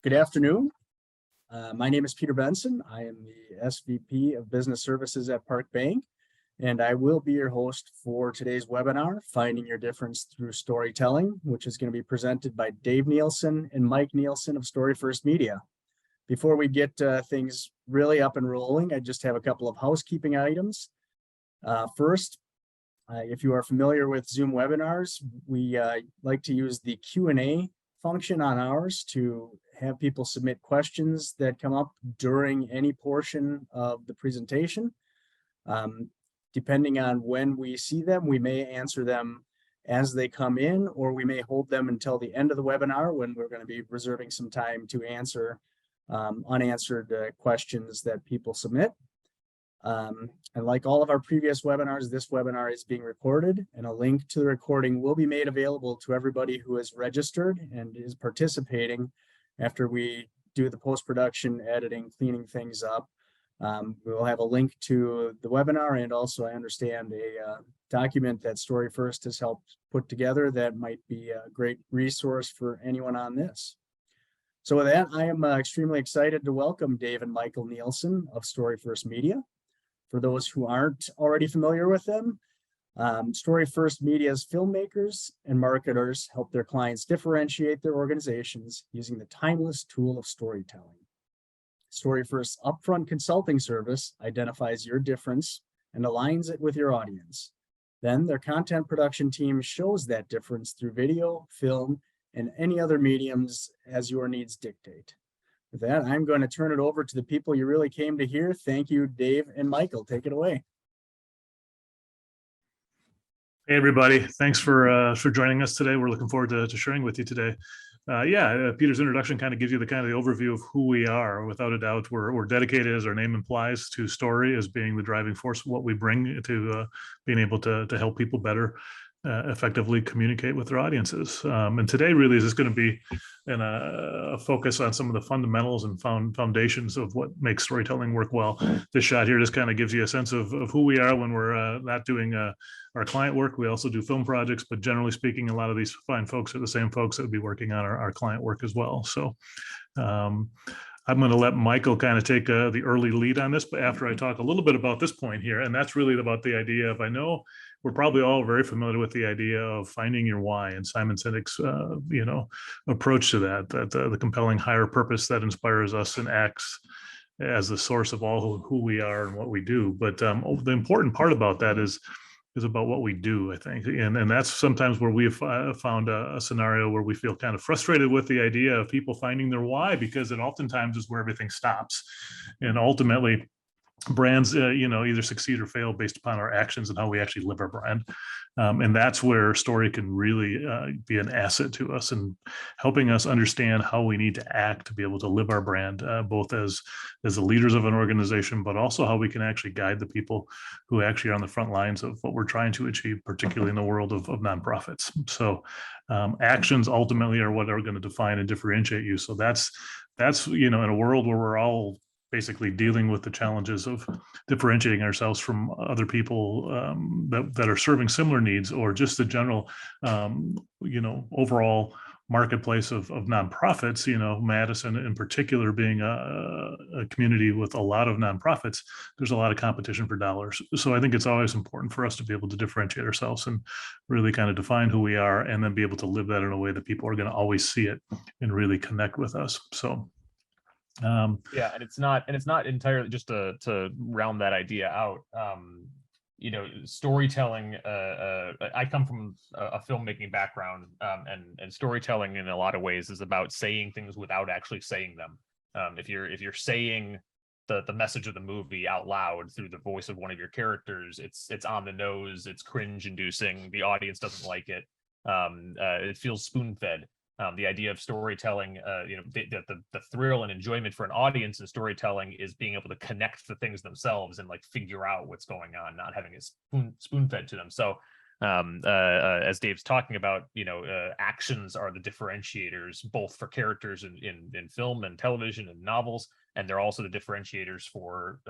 Good afternoon. My name is Peter Benson. I am the SVP of Business Services at Park Bank, and I will be your host for today's webinar, Finding Your Difference Through Storytelling, which is going to be presented by Dave Nielsen and Mike Nielsen of Story First Media. Before we get things really up and rolling, I just have a couple of housekeeping items. First, if you are familiar with Zoom webinars, we like to use the Q&A function on ours to have people submit questions that come up during any portion of the presentation. Depending on when we see them, we may answer them as they come in, or we may hold them until the end of the webinar when we're going to be reserving some time to answer unanswered questions that people submit. And like all of our previous webinars, this webinar is being recorded, and a link to the recording will be made available to everybody who is registered and is participating after we do the post-production editing, cleaning things up. We will have a link to the webinar, and also I understand a document that Story First has helped put together that might be a great resource for anyone on this. So with that, I am extremely excited to welcome Dave and Michael Nielsen of Story First Media. For those who aren't already familiar with them, Story First Media's filmmakers and marketers help their clients differentiate their organizations using the timeless tool of storytelling. Story First's upfront consulting service identifies your difference and aligns it with your audience. Then their content production team shows that difference through video, film, and any other mediums as your needs dictate. With that, I'm going to turn it over to the people you really came to hear. Thank you, Dave and Michael. Take it away. Hey, everybody. Thanks for joining us today. We're looking forward to sharing with you today. Peter's introduction kind of gives you the overview of who we are. Without a doubt, we're dedicated, as our name implies, to story as being the driving force of what we bring to being able to help people better effectively communicate with their audiences. And today really is just going to be a focus on some of the fundamentals and foundations of what makes storytelling work well. This shot here just kind of gives you a sense of who we are when we're not doing our client work. We also do film projects, but generally speaking, a lot of these fine folks are the same folks that would be working on our client work as well. So I'm going to let Michael kind of take the early lead on this, but after I talk a little bit about this point here, and that's really about the idea of, I know we're probably all very familiar with the idea of finding your why and Simon Sinek's, approach to that the compelling higher purpose that inspires us and acts as the source of all who we are and what we do. But the important part about that is about what we do, I think. And that's sometimes where we've found a scenario where we feel kind of frustrated with the idea of people finding their why, because it oftentimes is where everything stops. And ultimately, brands, either succeed or fail based upon our actions and how we actually live our brand. And that's where story can really be an asset to us and helping us understand how we need to act to be able to live our brand, both as the leaders of an organization, but also how we can actually guide the people who actually are on the front lines of what we're trying to achieve, particularly in the world of nonprofits. So actions ultimately are what are going to define and differentiate you. So that's in a world where we're all basically dealing with the challenges of differentiating ourselves from other people that are serving similar needs, or just the general, overall marketplace of nonprofits, Madison in particular being a community with a lot of nonprofits, there's a lot of competition for dollars. So I think it's always important for us to be able to differentiate ourselves and really kind of define who we are, and then be able to live that in a way that people are going to always see it and really connect with us. So and it's not entirely just to round that idea out. Storytelling, I come from a filmmaking background, and storytelling in a lot of ways is about saying things without actually saying them. If you're saying the message of the movie out loud through the voice of one of your characters, it's on the nose, it's cringe inducing, the audience doesn't like it, it feels spoon-fed. The idea of storytelling, the thrill and enjoyment for an audience in storytelling is being able to connect the things themselves and figure out what's going on, not having it spoon-fed to them. So as Dave's talking about, actions are the differentiators, both for characters in film and television and novels, and they're also the differentiators for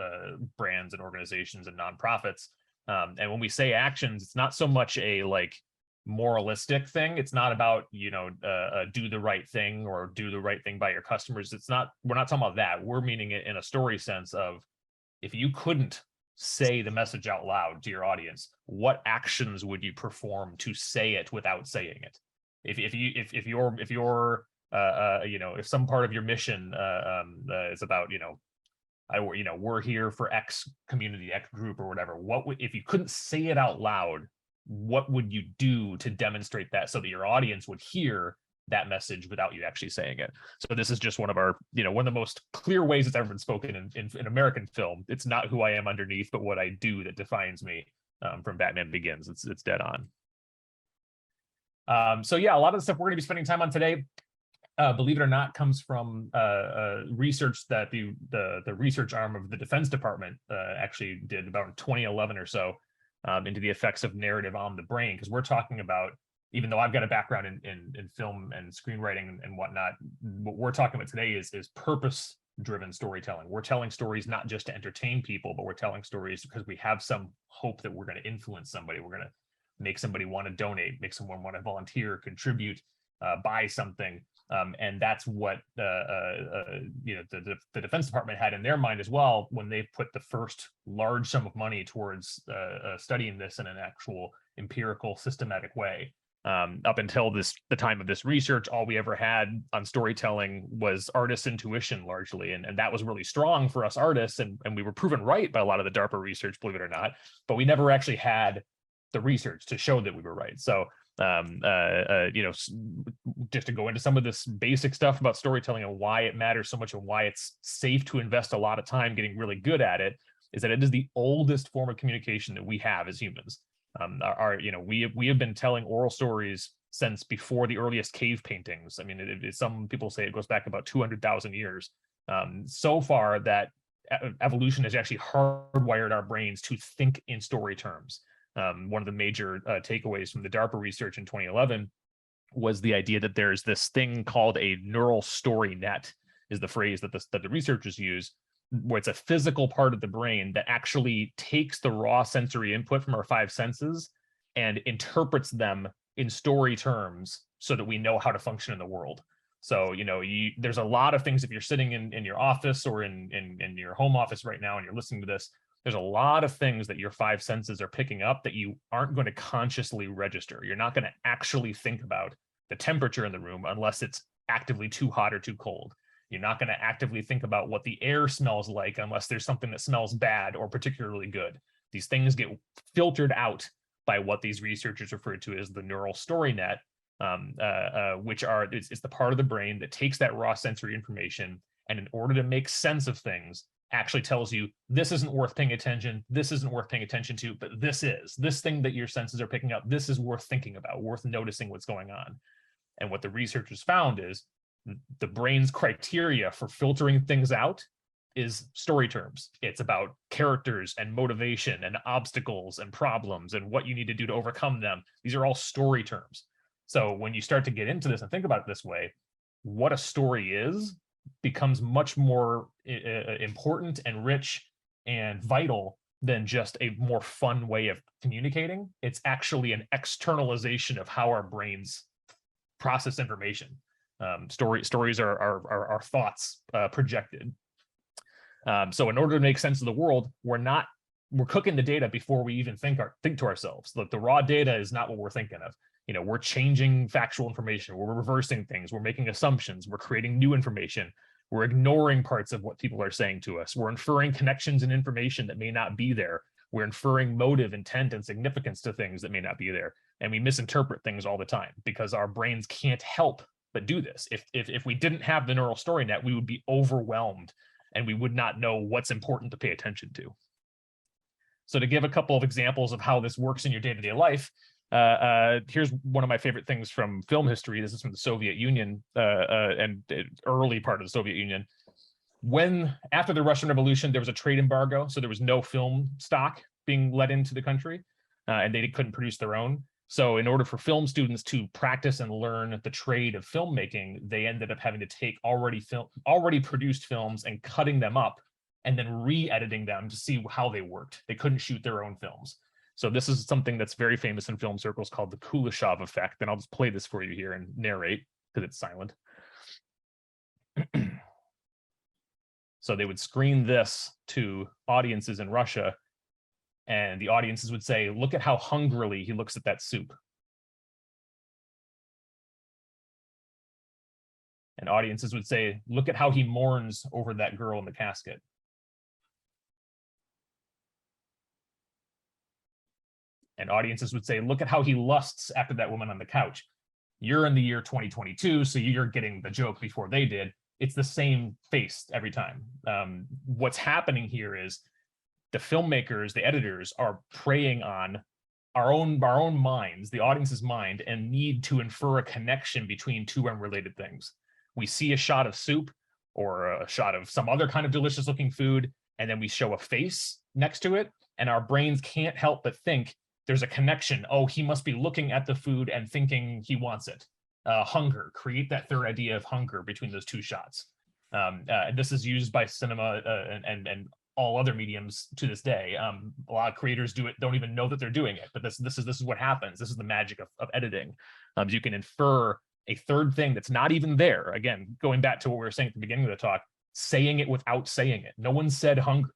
brands and organizations and nonprofits. And when we say actions, it's not so much a moralistic thing. It's not about, do the right thing or do the right thing by your customers. We're not talking about that. We're meaning it in a story sense of, if you couldn't say the message out loud to your audience, what actions would you perform to say it without saying it? If some part of your mission is about, we're here for X community, X group, or whatever. If you couldn't say it out loud, what would you do to demonstrate that so that your audience would hear that message without you actually saying it? So this is just one of our, one of the most clear ways it's ever been spoken in American film. It's not who I am underneath, but what I do that defines me. From Batman Begins. It's dead on. So yeah, a lot of the stuff we're going to be spending time on today, believe it or not, comes from research that the research arm of the Defense Department actually did about 2011 or so into the effects of narrative on the brain. Because we're talking about, even though I've got a background in film and screenwriting and whatnot, what we're talking about today is purpose-driven storytelling. We're telling stories not just to entertain people, but we're telling stories because we have some hope that we're going to influence somebody. We're going to make somebody want to donate, make someone want to volunteer, contribute, buy something. And that's what the Defense Department had in their mind as well when they put the first large sum of money towards studying this in an actual empirical, systematic way. Up until the time of this research, all we ever had on storytelling was artist intuition largely. And that was really strong for us artists. And we were proven right by a lot of the DARPA research, believe it or not, but we never actually had the research to show that we were right. So, just to go into some of this basic stuff about storytelling and why it matters so much and why it's safe to invest a lot of time getting really good at it, is that it is the oldest form of communication that we have as humans. We have been telling oral stories since before the earliest cave paintings. I mean, some people say it goes back about 200,000 years. So far that evolution has actually hardwired our brains to think in story terms. One of the major takeaways from the DARPA research in 2011 was the idea that there's this thing called a neural story net, is the phrase that the researchers use, where it's a physical part of the brain that actually takes the raw sensory input from our five senses and interprets them in story terms so that we know how to function in the world. So, there's a lot of things, if you're sitting in your office or in your home office right now and you're listening to this, there's a lot of things that your five senses are picking up that you aren't going to consciously register. You're not going to actually think about the temperature in the room unless it's actively too hot or too cold. You're not going to actively think about what the air smells like unless there's something that smells bad or particularly good. These things get filtered out by what these researchers refer to as the neural story net, which it's the part of the brain that takes that raw sensory information and in order to make sense of things, actually tells you this isn't worth paying attention, this isn't worth paying attention to, but this thing that your senses are picking up, this is worth thinking about, worth noticing what's going on. And what the researchers found is the brain's criteria for filtering things out is story terms. It's about characters and motivation and obstacles and problems and what you need to do to overcome them. These are all story terms. So when you start to get into this and think about it this way, what a story is becomes much more important and rich and vital than just a more fun way of communicating. It's actually an externalization of how our brains process information. Stories are thoughts projected. So in order to make sense of the world, we're cooking the data before we even think to ourselves. Look, the raw data is not what we're thinking of. We're changing factual information, we're reversing things, we're making assumptions, we're creating new information, we're ignoring parts of what people are saying to us, we're inferring connections and information that may not be there, we're inferring motive, intent, and significance to things that may not be there, and we misinterpret things all the time because our brains can't help but do this. If we didn't have the neural story net, we would be overwhelmed and we would not know what's important to pay attention to. So to give a couple of examples of how this works in your day-to-day life, here's one of my favorite things from film history. This is from the Soviet Union and early part of the Soviet Union. After the Russian Revolution, there was a trade embargo, so there was no film stock being let into the country, and they couldn't produce their own. So in order for film students to practice and learn the trade of filmmaking, they ended up having to take already produced films and cutting them up and then re-editing them to see how they worked. They couldn't shoot their own films. So this is something that's very famous in film circles called the Kulashov Effect. And I'll just play this for you here and narrate because it's silent. So they would screen this to audiences in Russia, and the audiences would say, look at how hungrily he looks at that soup. And audiences would say, look at how he mourns over that girl in the casket. And audiences would say, look at how he lusts after that woman on the couch. You're in the year 2022, so you're getting the joke before they did. It's the same face every time. What's happening here is the filmmakers, the editors are preying on our own minds, the audience's mind, and need to infer a connection between two unrelated things. We see a shot of soup or a shot of some other kind of delicious looking food, and then we show a face next to it, and our brains can't help but think there's a connection. Oh, he must be looking at the food and thinking he wants it. Hunger, create that third idea of hunger between those two shots. This is used by cinema and all other mediums to this day. A lot of creators do it, don't even know that they're doing it, but this is what happens. This is the magic of editing. You can infer a third thing that's not even there. Again, going back to what we were saying at the beginning of the talk, saying it without saying it. No one said hunger.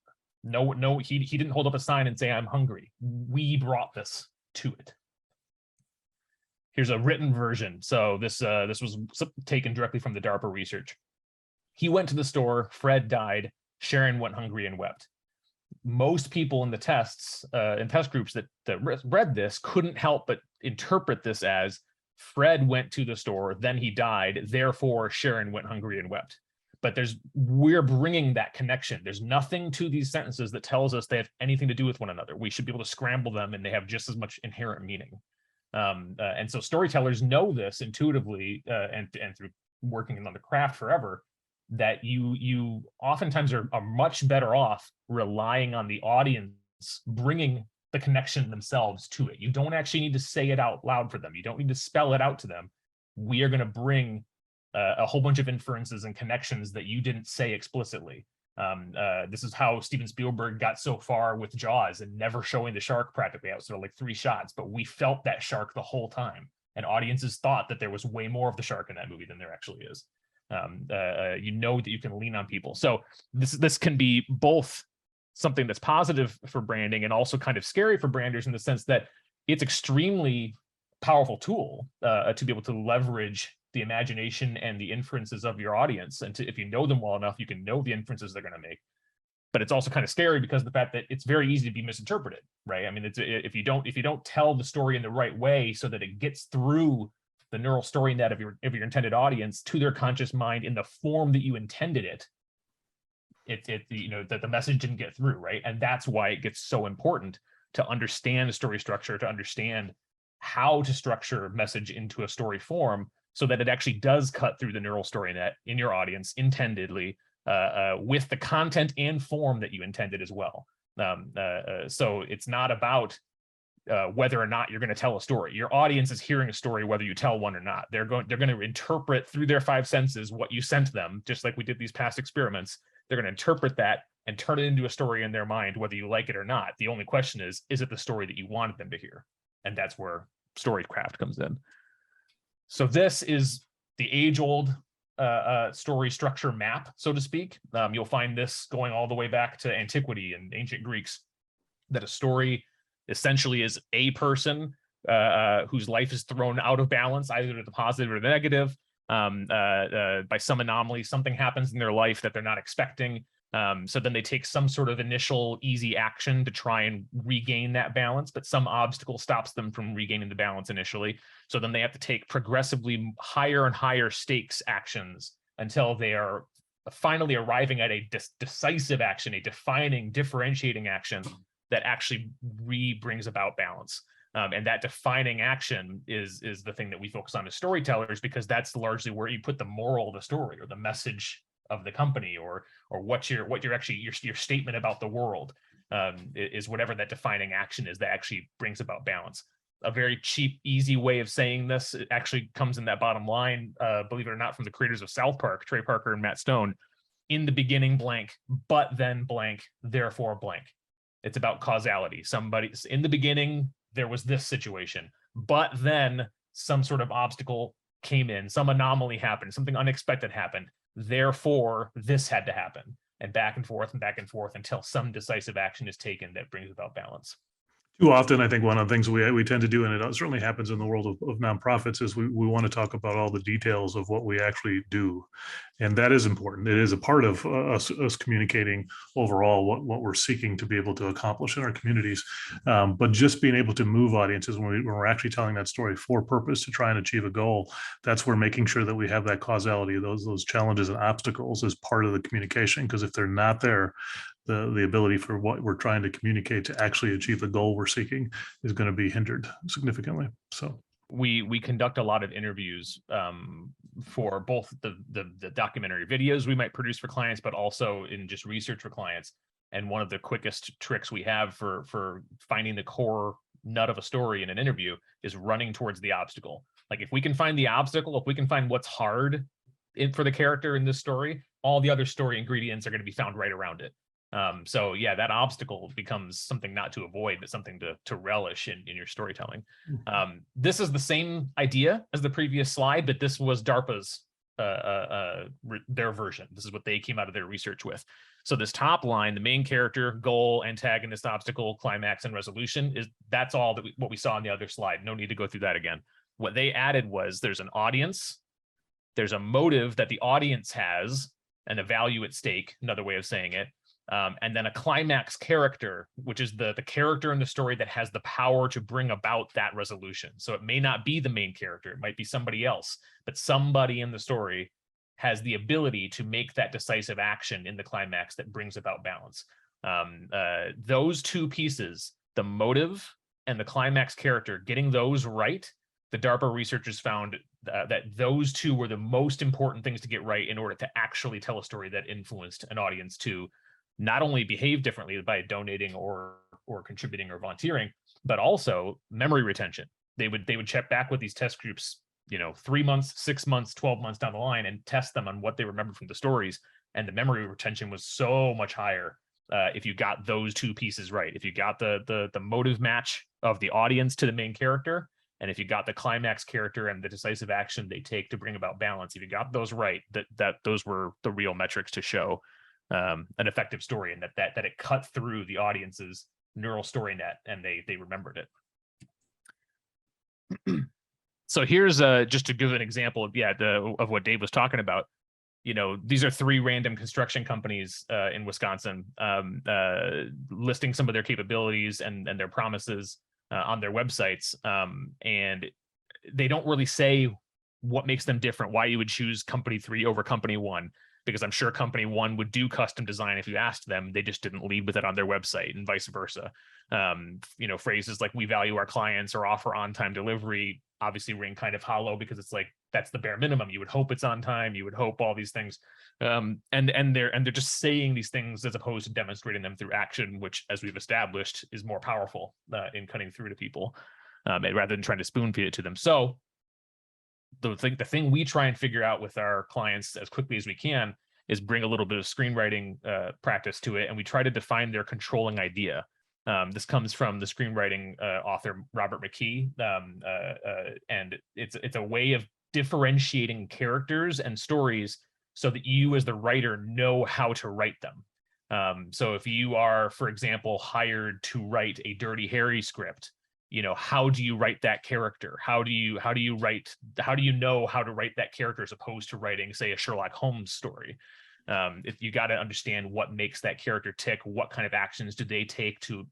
No, he didn't hold up a sign and say, I'm hungry. We brought this to it. Here's a written version. So this was taken directly from the DARPA research. He went to the store, Fred died, Sharon went hungry and wept. Most people in the tests, in test groups that read this couldn't help but interpret this as Fred went to the store, then he died, therefore Sharon went hungry and wept. But we're bringing that connection. There's nothing to these sentences that tells us they have anything to do with one another. We should be able to scramble them and they have just as much inherent meaning. And so storytellers know this intuitively and through working on the craft forever, that you oftentimes are much better off relying on the audience bringing the connection themselves to it. You don't actually need to say it out loud for them. You don't need to spell it out to them. We are going to bring a whole bunch of inferences and connections that you didn't say explicitly. This is how Steven Spielberg got so far with Jaws and never showing the shark practically outside of like 3 shots, but we felt that shark the whole time, and audiences thought that there was way more of the shark in that movie than there actually is. You know that you can lean on people. So this can be both something that's positive for branding and also kind of scary for branders in the sense that it's extremely powerful tool to be able to leverage the imagination and the inferences of your audience. And if you know them well enough, you can know the inferences they're going to make. But it's also kind of scary because of the fact that it's very easy to be misinterpreted, right? I mean, if you don't tell the story in the right way so that it gets through the neural story net of your intended audience to their conscious mind in the form that you intended it, that the message didn't get through, right? And that's why it gets so important to understand the story structure, to understand how to structure message into a story form so that it actually does cut through the neural story net in your audience intendedly with the content and form that you intended as well. So it's not about whether or not you're going to tell a story. Your audience is hearing a story whether you tell one or not. They're going to interpret through their 5 senses what you sent them, just like we did these past experiments. They're going to interpret that and turn it into a story in their mind, whether you like it or not. The only question is it the story that you wanted them to hear? And that's where storycraft comes in. So this is the age-old story structure map, so to speak. You'll find this going all the way back to antiquity and ancient Greeks, that a story essentially is a person whose life is thrown out of balance, either to the positive or the negative, by some anomaly. Something happens in their life that they're not expecting. So then they take some sort of initial easy action to try and regain that balance, but some obstacle stops them from regaining the balance initially. So then they have to take progressively higher and higher stakes actions until they are finally arriving at a decisive action, a defining, differentiating action that actually brings about balance. And that defining action is the thing that we focus on as storytellers, because that's largely where you put the moral of the story or the message of the company, or what your statement about the world is, whatever that defining action is that actually brings about balance. A very cheap, easy way of saying this, it actually comes in that bottom line, believe it or not, from the creators of South Park, Trey Parker and Matt Stone. In the beginning, blank, but then blank, therefore blank. It's about causality. Somebody in the beginning, there was this situation, but then some sort of obstacle came in, some anomaly happened, something unexpected happened. Therefore, this had to happen, and back and forth until some decisive action is taken that brings about balance. Too often, I think one of the things we tend to do, and it certainly happens in the world of nonprofits, is we want to talk about all the details of what we actually do. And that is important. It is a part of us communicating overall what we're seeking to be able to accomplish in our communities. But just being able to move audiences when we're actually telling that story for purpose to try and achieve a goal, that's where making sure that we have that causality, those challenges and obstacles is part of the communication. Because if they're not there, the ability for what we're trying to communicate to actually achieve the goal we're seeking is going to be hindered significantly. So we conduct a lot of interviews for both the documentary videos we might produce for clients, but also in just research for clients. And one of the quickest tricks we have for finding the core nut of a story in an interview is running towards the obstacle. Like if we can find the obstacle, if we can find what's hard for the character in this story, all the other story ingredients are going to be found right around it. So yeah, that obstacle becomes something not to avoid, but something to relish in your storytelling. This is the same idea as the previous slide, but this was DARPA's their version. This is what they came out of their research with. So this top line, the main character, goal, antagonist, obstacle, climax, and resolution, that's all that what we saw on the other slide. No need to go through that again. What they added was there's an audience, there's a motive that the audience has, and a value at stake, another way of saying it. And then a climax character, which is the character in the story that has the power to bring about that resolution. So it may not be the main character, it might be somebody else, but somebody in the story has the ability to make that decisive action in the climax that brings about balance. Those two pieces, the motive and the climax character, getting those right, the DARPA researchers found that those two were the most important things to get right in order to actually tell a story that influenced an audience to not only behave differently by donating or contributing or volunteering, but also memory retention. They would check back with these test groups, 3 months, 6 months, 12 months down the line and test them on what they remembered from the stories. And the memory retention was so much higher if you got those two pieces right. If you got the motive match of the audience to the main character, and if you got the climax character and the decisive action they take to bring about balance, if you got those right, that those were the real metrics to show an effective story, and that it cut through the audience's neural story net and they remembered it. So here's just to give an example of what Dave was talking about. These are 3 random construction companies in Wisconsin listing some of their capabilities and their promises on their websites, and they don't really say what makes them different, why you would choose company 3 over company 1. Because I'm sure company 1 would do custom design if you asked them. They just didn't lead with it on their website, and vice versa. Phrases like "we value our clients" or "offer on-time delivery" obviously ring kind of hollow, because it's like that's the bare minimum. You would hope it's on time. You would hope all these things, and they're just saying these things as opposed to demonstrating them through action, which, as we've established, is more powerful in cutting through to people rather than trying to spoon feed it to them. So the thing we try and figure out with our clients as quickly as we can is bring a little bit of screenwriting practice to it, and we try to define their controlling idea. This comes from the screenwriting author Robert McKee, and it's a way of differentiating characters and stories so that you as the writer know how to write them. So if you are, for example, hired to write a Dirty Harry script, how do you write that character? How do you know how to write that character as opposed to writing, say, a Sherlock Holmes story? If you got to understand what makes that character tick, what kind of actions do they take to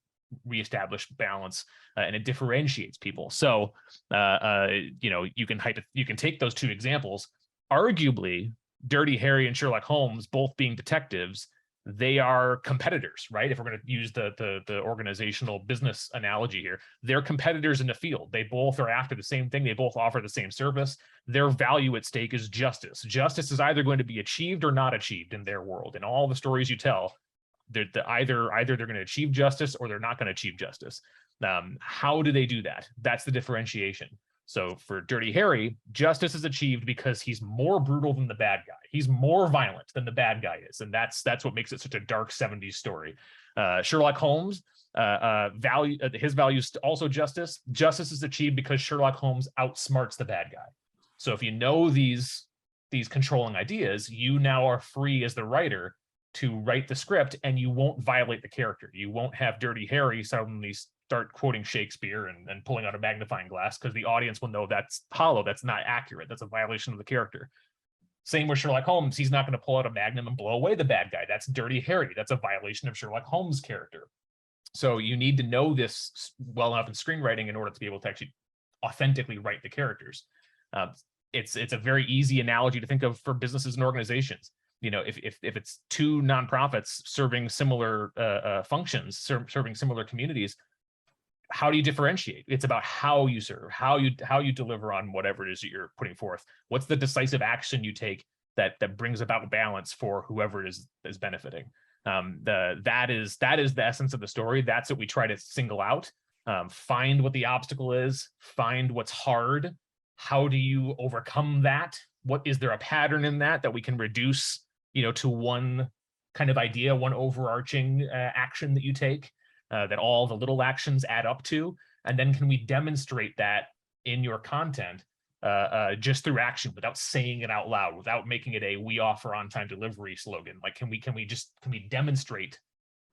reestablish balance, and it differentiates people. So, you can take those 2 examples. Arguably, Dirty Harry and Sherlock Holmes, both being detectives, they are competitors, right? If we're going to use the organizational business analogy here, they're competitors in the field. They both are after the same thing. They both offer the same service. Their value at stake is justice. Justice is either going to be achieved or not achieved in their world. In all the stories you tell, either they're going to achieve justice or they're not going to achieve justice. How do they do that? That's the differentiation. So for Dirty Harry, justice is achieved because he's more brutal than the bad guy. He's more violent than the bad guy is, and that's what makes it such a dark 70s story. Sherlock Holmes, his value is also justice. Justice is achieved because Sherlock Holmes outsmarts the bad guy. So if you know these controlling ideas, you now are free as the writer to write the script, and you won't violate the character. You won't have Dirty Harry suddenly start quoting Shakespeare and pulling out a magnifying glass, because the audience will know that's hollow, that's not accurate, that's a violation of the character. Same with Sherlock Holmes. He's not going to pull out a magnum and blow away the bad guy. That's Dirty Harry. That's a violation of Sherlock Holmes' character. So you need to know this well enough in screenwriting in order to be able to actually authentically write the characters. It's a very easy analogy to think of for businesses and organizations. You know, if it's two nonprofits serving similar functions, serving similar communities, how do you differentiate? It's about how you serve, how you deliver on whatever it is that you're putting forth. What's the decisive action you take that brings about balance for whoever is benefiting? That is the essence of the story. That's what we try to single out. Find what the obstacle is. Find what's hard. How do you overcome that? What is there a pattern in that we can reduce, to one kind of idea, one overarching action that you take? That all the little actions add up to, and then can we demonstrate that in your content just through action, without saying it out loud, without making it a "we offer on-time delivery" slogan? Like, can we demonstrate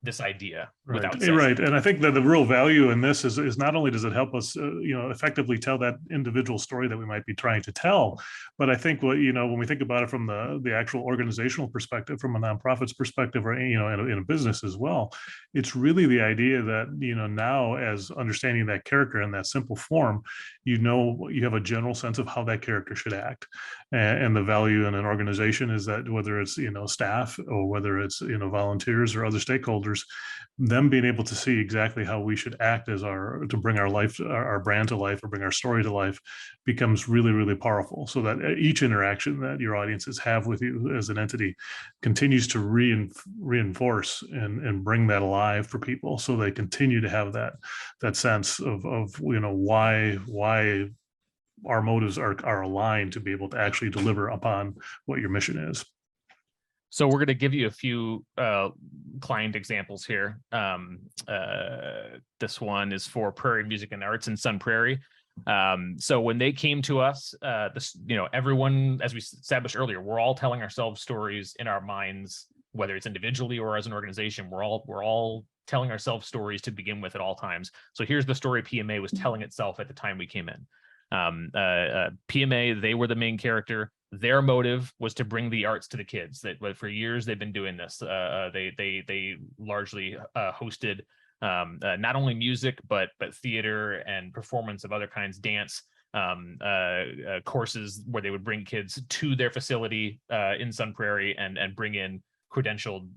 this idea without saying right? And I think that the real value in this is not only does it help us effectively tell that individual story that we might be trying to tell, but I think when we think about it from the actual organizational perspective, from a nonprofit's perspective, or in a business as well, it's really the idea that now, as understanding that character in that simple form, you have a general sense of how that character should act, and the value in an organization is that whether it's staff, or whether it's volunteers or other stakeholders, them being able to see exactly how we should act to bring our brand to life, or bring our story to life, becomes really, really powerful. So that each interaction that your audiences have with you as an entity continues to reinforce and bring that alive for people, so they continue to have that sense of why our motives are aligned to be able to actually deliver upon what your mission is. So we're going to give you a few client examples here. This one is for Prairie Music and Arts in Sun Prairie. So when they came to us, everyone, as we established earlier, we're all telling ourselves stories in our minds, whether it's individually or as an organization. We're all telling ourselves stories to begin with at all times. So here's the story PMA was telling itself at the time we came in. PMA, they were the main character. Their motive was to bring the arts to the kids. That for years they've been doing this. They largely hosted not only music but theater and performance of other kinds, dance courses, where they would bring kids to their facility in Sun Prairie and bring in credentialed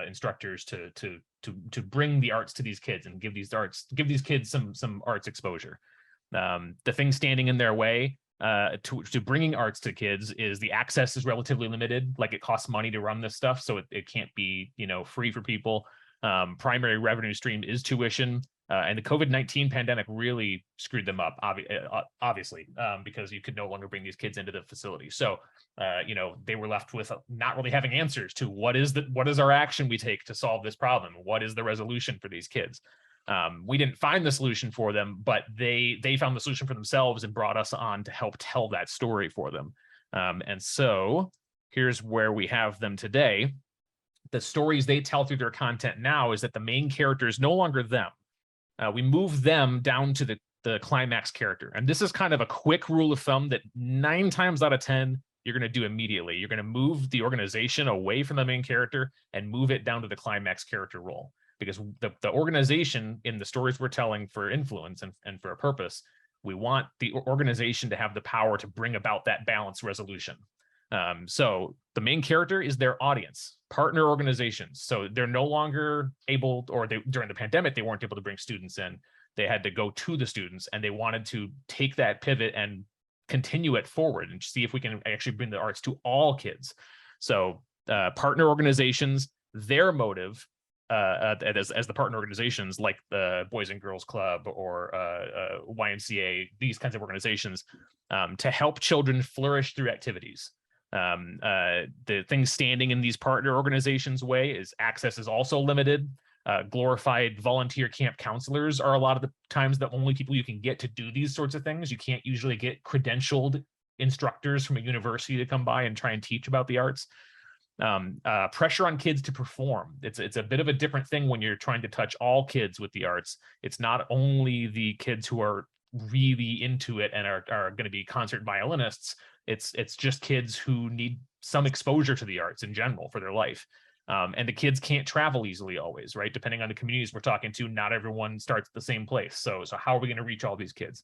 instructors to bring the arts to these kids and give these kids some arts exposure. The thing standing in their way to bringing arts to kids is the access is relatively limited. Like, it costs money to run this stuff, so it can't be free for people. Primary revenue stream is tuition, and the COVID-19 pandemic really screwed them up, obviously, because you could no longer bring these kids into the facility. So they were left with not really having answers to what is our action we take to solve this problem, what is the resolution for these kids. We didn't find the solution for them, but they found the solution for themselves and brought us on to help tell that story for them. And so here's where we have them today. The stories they tell through their content now is that the main character is no longer them. We move them down to the climax character. And this is kind of a quick rule of thumb that 9 times out of 10, you're going to do immediately. You're going to move the organization away from the main character and move it down to the climax character role. Because the organization, in the stories we're telling for influence and for a purpose, we want the organization to have the power to bring about that balanced resolution. So the main character is their audience, partner organizations. So they're no longer able, or during the pandemic, they weren't able to bring students in. They had to go to the students, and they wanted to take that pivot and continue it forward and see if we can actually bring the arts to all kids. So partner organizations, their motive as the partner organizations like the Boys and Girls Club or YMCA, these kinds of organizations, to help children flourish through activities. The thing standing in these partner organizations' way is access is also limited. Glorified volunteer camp counselors are a lot of the times the only people you can get to do these sorts of things. You can't usually get credentialed instructors from a university to come by and try and teach about the arts. Pressure on kids to perform. It's a bit of a different thing when you're trying to touch all kids with the arts. It's not only the kids who are really into it and are going to be concert violinists. It's just kids who need some exposure to the arts in general for their life. And the kids can't travel easily always, right? Depending on the communities we're talking to, not everyone starts at the same place. So how are we going to reach all these kids?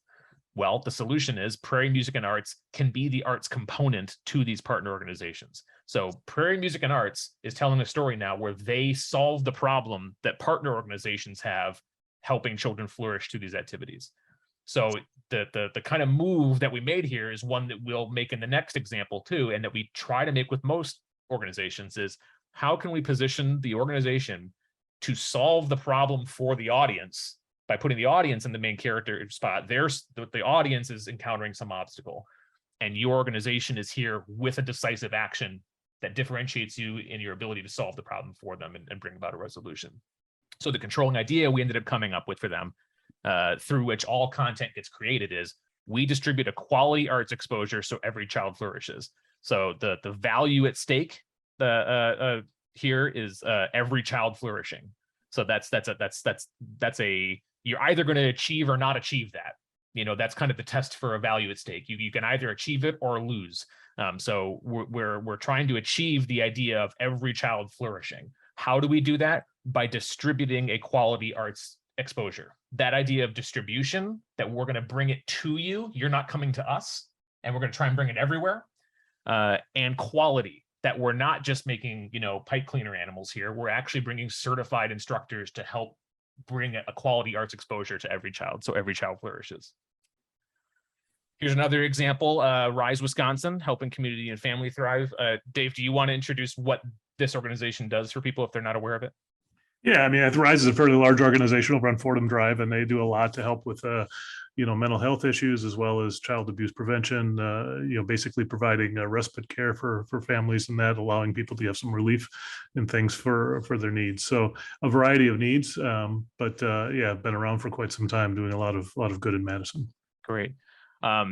Well, the solution is Prairie Music and Arts can be the arts component to these partner organizations. So Prairie Music and Arts is telling a story now where they solve the problem that partner organizations have helping children flourish through these activities. So the kind of move that we made here is one that we'll make in the next example too, and that we try to make with most organizations is how can we position the organization to solve the problem for the audience by putting the audience in the main character spot. The audience is encountering some obstacle, and your organization is here with a decisive action that differentiates you in your ability to solve the problem for them and bring about a resolution. So the controlling idea we ended up coming up with for them, through which all content gets created, is we distribute a quality arts exposure so every child flourishes. So the value at stake here is every child flourishing. So that's you're either going to achieve or not achieve that. That's kind of the test for a value at stake. You can either achieve it or lose. So we're trying to achieve the idea of every child flourishing. How do we do that? By distributing a quality arts exposure. That idea of distribution, that we're going to bring it to you, you're not coming to us, and we're going to try and bring it everywhere. And quality, that we're not just making, pipe cleaner animals here. We're actually bringing certified instructors to help bring a quality arts exposure to every child, so every child flourishes. Here's another example, Rise Wisconsin, helping community and family thrive. Dave, do you want to introduce what this organization does for people if they're not aware of it? Yeah, I mean, Rise is a fairly large organization over on Fordham Drive, and they do a lot to help with, mental health issues as well as child abuse prevention. Basically providing respite care for families and that, allowing people to have some relief in things for their needs. So a variety of needs, but been around for quite some time, doing a lot of good in Madison. Great.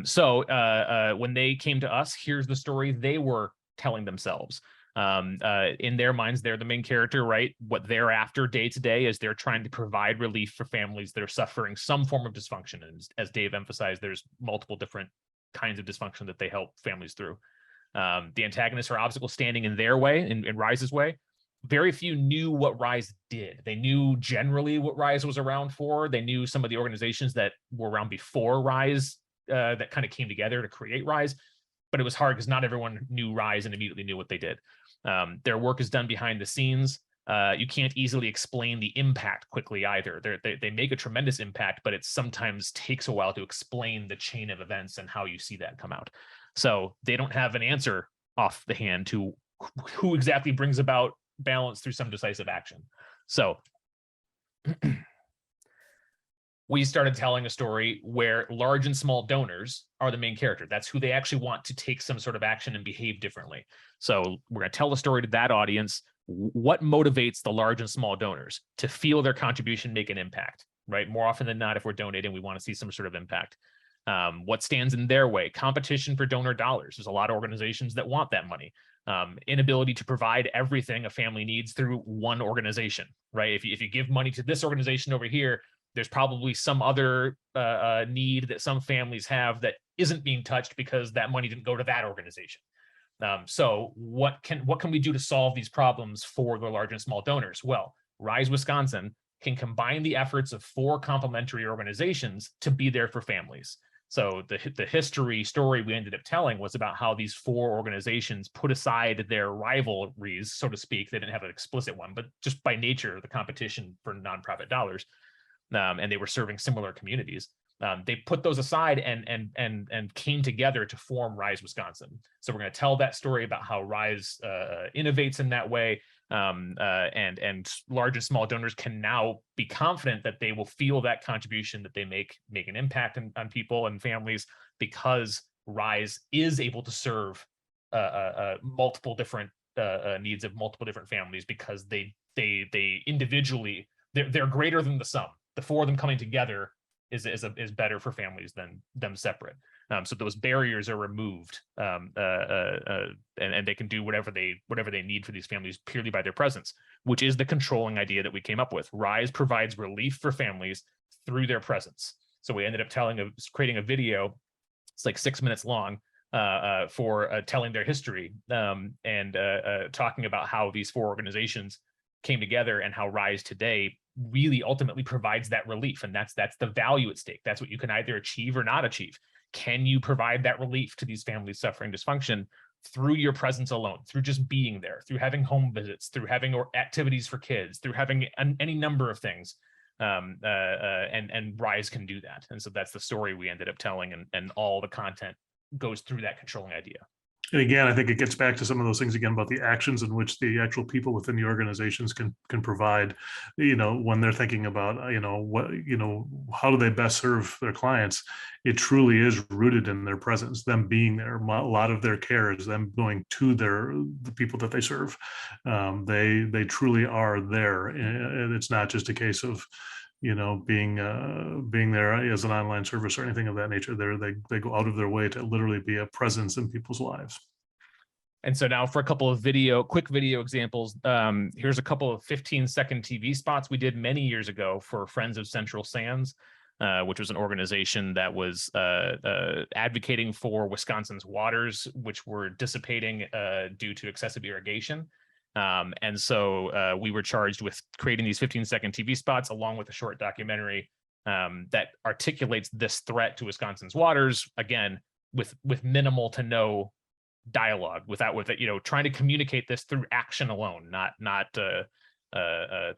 So when they came to us, here's the story they were telling themselves. In their minds, they're the main character, right? What they're after day to day is they're trying to provide relief for families that are suffering some form of dysfunction. And as Dave emphasized, there's multiple different kinds of dysfunction that they help families through. The antagonists are obstacles standing in their way, in Rise's way. Very few knew what Rise did. They knew generally what Rise was around for. They knew some of the organizations that were around before Rise that kind of came together to create Rise. But it was hard because not everyone knew Rise and immediately knew what they did. Their work is done behind the scenes. You can't easily explain the impact quickly either. They make a tremendous impact, but it sometimes takes a while to explain the chain of events and how you see that come out. So they don't have an answer off the hand to who exactly brings about balance through some decisive action. So we started telling a story where large and small donors are the main character. That's who they actually want to take some sort of action and behave differently. So we're going to tell the story to that audience. What motivates the large and small donors to feel their contribution make an impact, right? More often than not, if we're donating, we want to see some sort of impact. What stands in their way? Competition for donor dollars. There's a lot of organizations that want that money. Inability to provide everything a family needs through one organization, right? If you give money to this organization over here, there's probably some other need that some families have that isn't being touched because that money didn't go to that organization. So what can we do to solve these problems for the large and small donors? Well, Rise Wisconsin can combine the efforts of 4 complementary organizations to be there for families. So the history story we ended up telling was about how these 4 organizations put aside their rivalries, so to speak. They didn't have an explicit one, but just by nature of the competition for nonprofit dollars. And they were serving similar communities. They put those aside and came together to form Rise Wisconsin. So we're going to tell that story about how Rise innovates in that way, and large and small donors can now be confident that they will feel that contribution, that they make an impact on people and families, because RISE is able to serve multiple different needs of multiple different families, because they individually they're greater than the sum. The four of them coming together is better for families than them separate. So those barriers are removed, and they can do whatever they need for these families purely by their presence, which is the controlling idea that we came up with. RISE provides relief for families through their presence. So we ended up creating a video. It's like 6 minutes long, for telling their history, and talking about how these four organizations came together and how RISE today really ultimately provides that relief. And that's the value at stake. That's what you can either achieve or not achieve. Can you provide that relief to these families suffering dysfunction through your presence alone, through just being there, through having home visits, through having activities for kids, through having any number of things? And RISE can do that. And so that's the story we ended up telling, and all the content goes through that controlling idea. And again, I think it gets back to some of those things again about the actions in which the actual people within the organizations can provide, when they're thinking about, how do they best serve their clients? It truly is rooted in their presence, them being there. A lot of their care is them going to the people that they serve. They truly are there. And it's not just a case of, being there as an online service or anything of that nature. They go out of their way to literally be a presence in people's lives. And so now for a couple of quick video examples, here's a couple of 15-second TV spots we did many years ago for Friends of Central Sands, which was an organization that was advocating for Wisconsin's waters, which were dissipating due to excessive irrigation. And so we were charged with creating these 15-second TV spots along with a short documentary that articulates this threat to Wisconsin's waters, again, with minimal to no dialogue, trying to communicate this through action alone, not through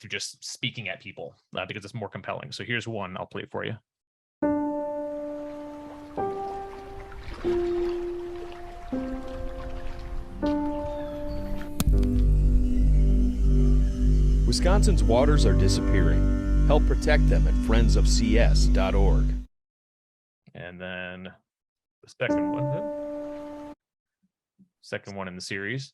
just speaking at people, because it's more compelling. So here's one, I'll play it for you. Wisconsin's waters are disappearing. Help protect them at friendsofcs.org. And then the second one in the series.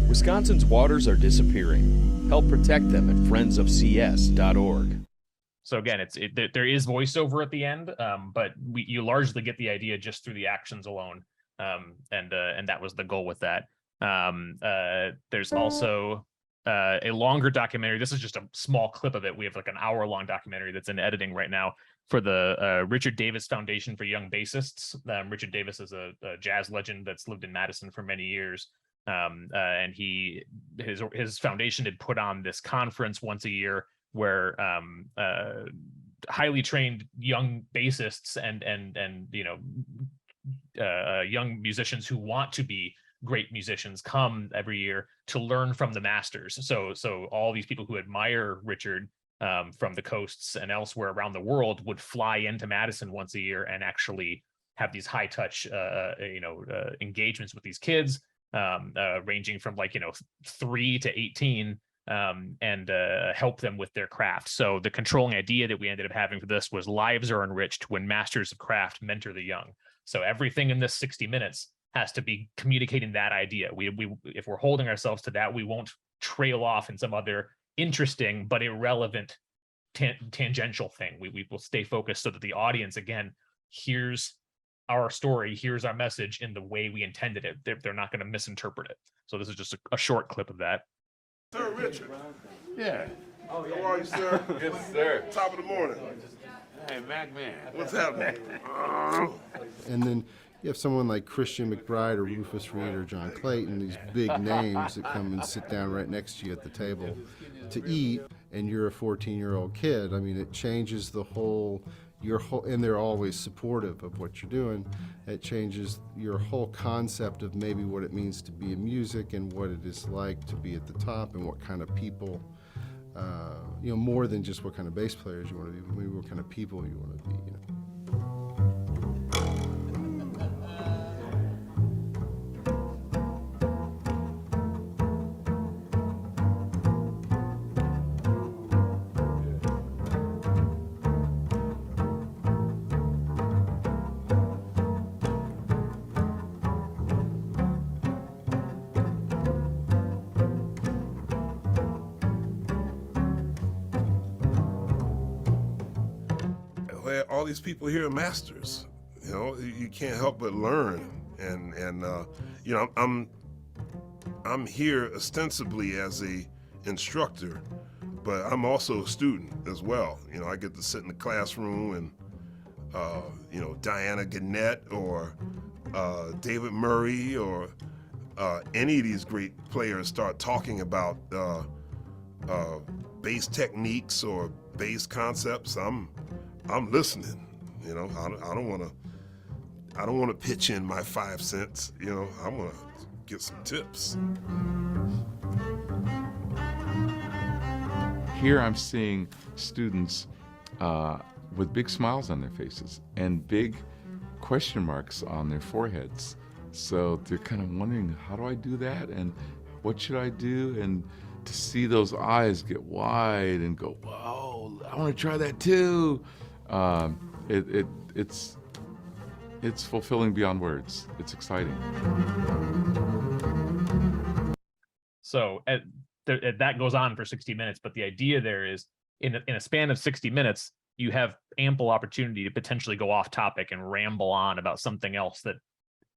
Wisconsin's waters are disappearing. Help protect them at friendsofcs.org. So again, there is voiceover at the end, but you largely get the idea just through the actions alone, and that was the goal with that. There's also a longer documentary. This is just a small clip of it. We have like an hour-long documentary that's in editing right now for the Richard Davis Foundation for Young Bassists. Richard Davis is a jazz legend that's lived in Madison for many years, and his foundation had put on this conference once a year where highly trained young bassists and young musicians who want to be great musicians come every year to learn from the masters. So all these people who admire Richard from the coasts and elsewhere around the world would fly into Madison once a year and actually have these high touch engagements with these kids, ranging from 3 to 18. And help them with their craft. So the controlling idea that we ended up having for this was lives are enriched when masters of craft mentor the young. So everything in this 60 minutes has to be communicating that idea. We if we're holding ourselves to that, we won't trail off in some other interesting but irrelevant tangential thing. We will stay focused so that the audience, again, hears our story, here's our message in the way we intended it. They're not going to misinterpret it. So this is just a short clip of that. Sir Richard. Yeah. How are you, sir? Yes, sir. Top of the morning. Hey, Mac man. What's happening? And then you have someone like Christian McBride or Rufus Reed or John Clayton, these big names that come and sit down right next to you at the table to eat, and you're a 14-year-old kid. I mean, it changes the whole, and they're always supportive of what you're doing. It changes your whole concept of maybe what it means to be in music and what it is like to be at the top and what kind of people more than just what kind of bass players you want to be, but maybe what kind of people you want to be. Well, all these people here are masters. You can't help but learn, and I'm here ostensibly as a instructor, but I'm also a student as well. I get to sit in the classroom and Diana Gannett or David Murray or any of these great players start talking about bass techniques or bass concepts. I'm listening. I don't want to pitch in my 5 cents. I want to get some tips. Here I'm seeing students with big smiles on their faces and big question marks on their foreheads. So they're kind of wondering, how do I do that? And what should I do? And to see those eyes get wide and go, whoa, I want to try that too. It's fulfilling beyond words. It's exciting. So that goes on for 60 minutes, but the idea there is in a span of 60 minutes, you have ample opportunity to potentially go off topic and ramble on about something else that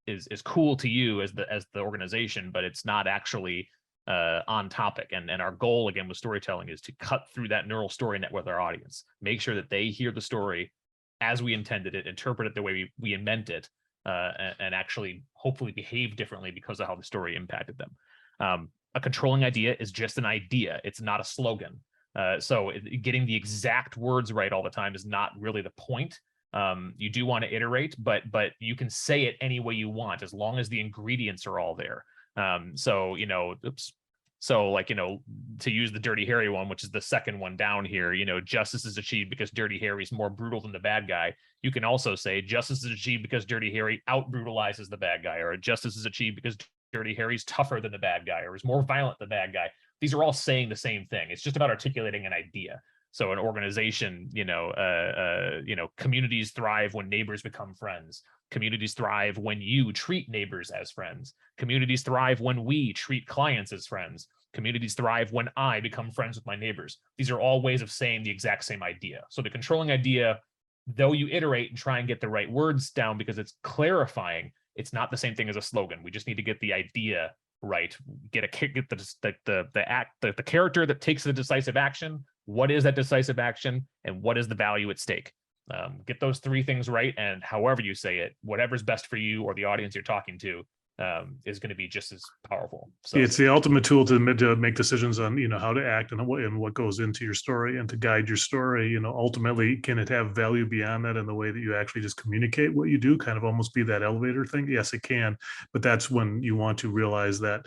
is cool to you as the organization, but it's not actually on topic. And our goal again with storytelling is to cut through that neural story net with our audience, make sure that they hear the story as we intended it, interpret it the way we meant it, and actually hopefully behave differently because of how the story impacted them. A controlling idea is just an idea. It's not a slogan. So getting the exact words right all the time is not really the point. You do want to iterate, but you can say it any way you want as long as the ingredients are all there. So to use the Dirty Harry one, which is the second one down here, justice is achieved because Dirty Harry's more brutal than the bad guy. You can also say justice is achieved because Dirty Harry out brutalizes the bad guy, or justice is achieved because Dirty Harry's tougher than the bad guy, or is more violent than the bad guy. These are all saying the same thing. It's just about articulating an idea. So an organization, communities thrive when neighbors become friends. Communities thrive when you treat neighbors as friends. Communities thrive when we treat clients as friends. Communities thrive when I become friends with my neighbors. These are all ways of saying the exact same idea. So the controlling idea, though you iterate and try and get the right words down because it's clarifying, it's not the same thing as a slogan. We just need to get the idea right. Get the character that takes the decisive action. What is that decisive action, and what is the value at stake? Get those three things right, and however you say it, whatever's best for you or the audience you're talking to is going to be just as powerful. So it's the ultimate tool to make decisions on how to act and what goes into your story and to guide your story. Ultimately, can it have value beyond that in the way that you actually just communicate what you do, kind of almost be that elevator thing? Yes, it can, but that's when you want to realize that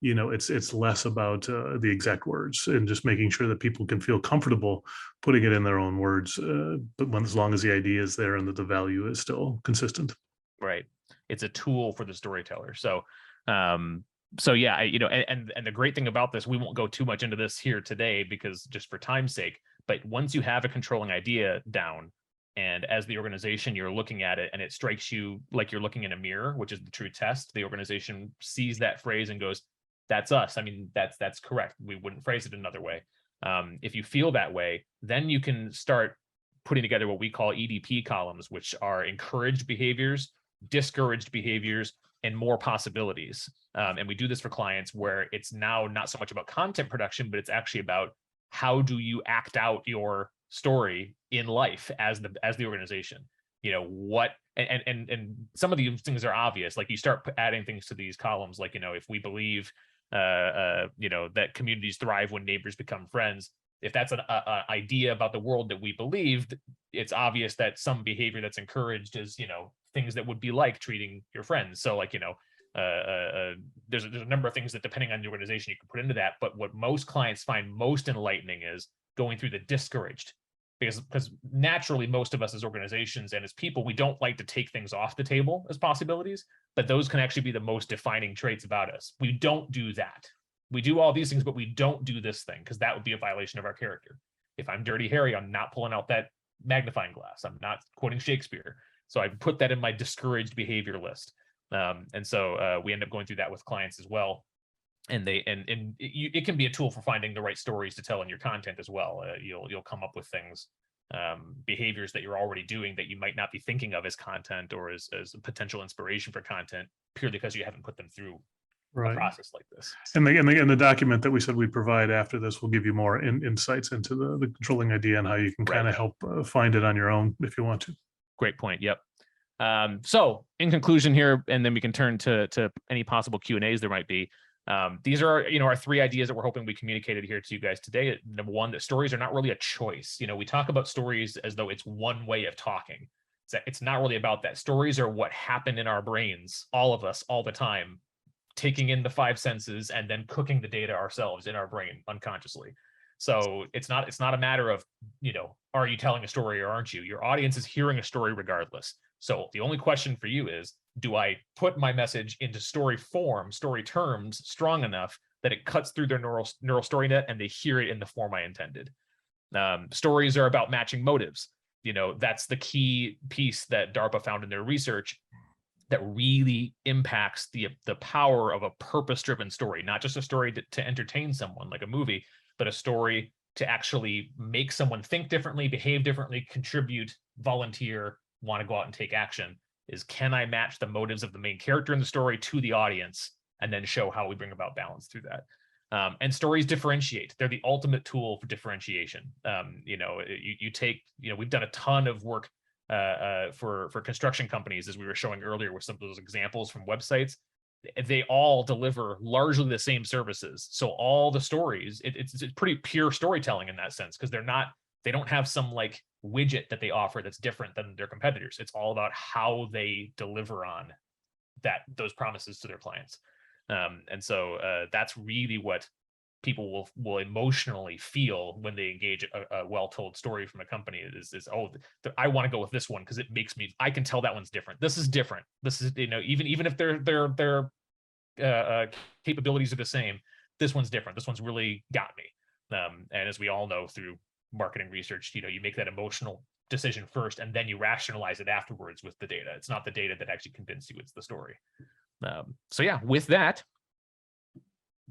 it's less about the exact words and just making sure that people can feel comfortable putting it in their own words, but as long as the idea is there and that the value is still consistent. Right. It's a tool for the storyteller. So yeah, and the great thing about this, we won't go too much into this here today because just for time's sake, but once you have a controlling idea down, and as the organization, you're looking at it and it strikes you like you're looking in a mirror, which is the true test, the organization sees that phrase and goes, that's us. I mean, that's correct. We wouldn't phrase it another way. If you feel that way, then you can start putting together what we call EDP columns, which are encouraged behaviors, discouraged behaviors, and more possibilities. And we do this for clients where it's now not so much about content production, but it's actually about how do you act out your story in life as the organization. And some of these things are obvious. Like you start adding things to these columns, like if we believe that communities thrive when neighbors become friends. If that's an idea about the world that we believed, it's obvious that some behavior that's encouraged is, things that would be like treating your friends. So like, there's a number of things that, depending on the organization, you can put into that. But what most clients find most enlightening is going through the discouraged, because naturally most of us as organizations and as people, we don't like to take things off the table as possibilities, but those can actually be the most defining traits about us. We don't do that. We do all these things, but we don't do this thing, because that would be a violation of our character. If I'm Dirty Harry, I'm not pulling out that magnifying glass. I'm not quoting Shakespeare. So I put that in my discouraged behavior list. And so we end up going through that with clients as well. And it can be a tool for finding the right stories to tell in your content as well. You'll come up with things, behaviors that you're already doing that you might not be thinking of as content or as a potential inspiration for content, purely because you haven't put them through a process like this. And the document that we said we'd provide after this will give you more insights into the controlling idea and how you can kind of help find it on your own if you want to. Great point. Yep. So in conclusion here, and then we can turn to any possible Q&As there might be. These are, our 3 ideas that we're hoping we communicated here to you guys today. Number 1, that stories are not really a choice. We talk about stories as though it's one way of talking. It's not really about that. Stories are what happen in our brains, all of us, all the time, taking in the 5 senses and then cooking the data ourselves in our brain unconsciously. So it's not a matter of, are you telling a story or aren't you? Your audience is hearing a story regardless. So the only question for you is, do I put my message into story form, story terms strong enough that it cuts through their neural story net and they hear it in the form I intended? Stories are about matching motives. That's the key piece that DARPA found in their research that really impacts the power of a purpose-driven story, not just a story to entertain someone like a movie, but a story to actually make someone think differently, behave differently, contribute, volunteer, want to go out and take action. Is, can I match the motives of the main character in the story to the audience, and then show how we bring about balance through that? And stories differentiate. They're the ultimate tool for differentiation. You take, we've done a ton of work for construction companies, as we were showing earlier with some of those examples from websites. They all deliver largely the same services. So all the stories, it's pretty pure storytelling in that sense, because they don't have some like widget that they offer that's different than their competitors. It's all about how they deliver on those promises to their clients. And so that's really what people will emotionally feel when they engage a well-told story from a company is I want to go with this one because it makes me, I can tell that one's different. This is different. This is, even if their capabilities are the same, this one's different. This one's really got me. And as we all know through marketing research, you make that emotional decision first, and then you rationalize it afterwards with the data. It's not the data that actually convinced you, it's the story. So yeah, with that,